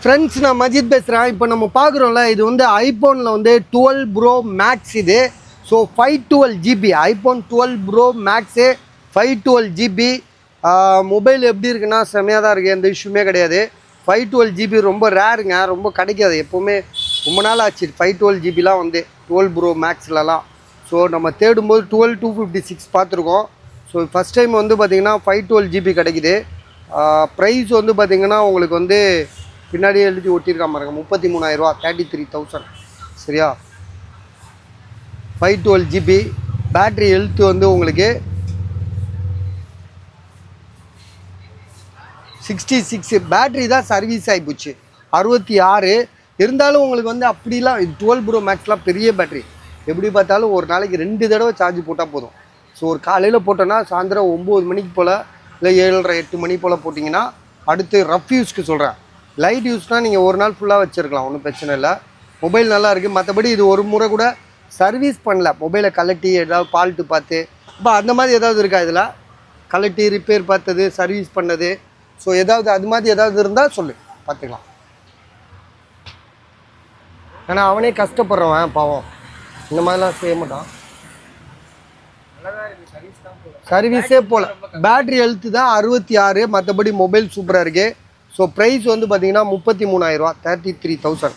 Friends, நான் மஜித் பேசுகிறேன். இப்போ நம்ம பார்க்குறோம்ல, இது வந்து ஐஃபோனில் வந்து 12 ப்ரோ மேக்ஸ் இது. So 512 GB iPhone 12 pro max 512 GB. Mobile எப்படி இருக்குன்னா செம்மையாக தான் இருக்குது, எந்த இஷ்யூமே கிடையாது. 512 ஜிபி ரொம்ப ரேருங்க, ரொம்ப கிடைக்காது. எப்போவுமே ரொம்ப நாள் ஆச்சு 512 ஜிபிலாம் வந்து 12 ப்ரோ மேக்ஸ்லலாம். ஸோ நம்ம தேடும்போது 12256 பார்த்துருக்கோம். ஸோ ஃபஸ்ட் டைம் வந்து பார்த்திங்கன்னா 512 ஜிபி கிடைக்குது. ப்ரைஸ் வந்து பார்த்திங்கன்னா உங்களுக்கு வந்து பின்னாடியே எழுதி ஒட்டியிருக்கா பாருங்க, 33,000 33,000. சரியா? 512 ஜிபி பேட்ரி ஹெல்த் வந்து உங்களுக்கு 66. பேட்ரி தான் சர்வீஸ் ஆகிப்போச்சு 66. இருந்தாலும் உங்களுக்கு வந்து அப்படிலாம் இது 12 ப்ரோ மேக்ஸ்லாம் பெரிய பேட்ரி. எப்படி பார்த்தாலும் ஒரு நாளைக்கு 2 தடவை சார்ஜ் போட்டால் போதும். ஸோ ஒரு காலையில் போட்டோன்னா சாயந்தரம் 9 மணிக்கு போல் இல்லை 7:30 8 மணி போல் போட்டிங்கன்னா, அடுத்து ரஃப் யூஸ்க்கு சொல்கிறேன். லைட் யூஸ்னால் நீங்கள் ஒரு நாள் ஃபுல்லாக வச்சுருக்கலாம், ஒன்றும் பிரச்சனை இல்லை. மொபைல் நல்லா இருக்குது. மற்றபடி இது ஒரு முறை கூட சர்வீஸ் பண்ணல. மொபைலை கலட்டி ஏதாவது ஃபால்ட்டு பார்த்து இப்போ அந்த மாதிரி ஏதாவது இருக்கா இதில்? கலட்டி ரிப்பேர் பார்த்தது, சர்வீஸ் பண்ணது, ஸோ ஏதாவது அது மாதிரி ஏதாவது இருந்தால் சொல்லு, பார்த்துக்கலாம். ஏன்னா அவனே கஷ்டப்படுறவன் பாவம், இந்த மாதிரிலாம் செய்ய மாட்டான். சர்வீஸே போல் பேட்ரி ஹெல்த்து தான் 66. மற்றபடி மொபைல் சூப்பராக இருக்குது. ஸோ ப்ரைஸ் வந்து பார்த்திங்கன்னா 33,000 33,000.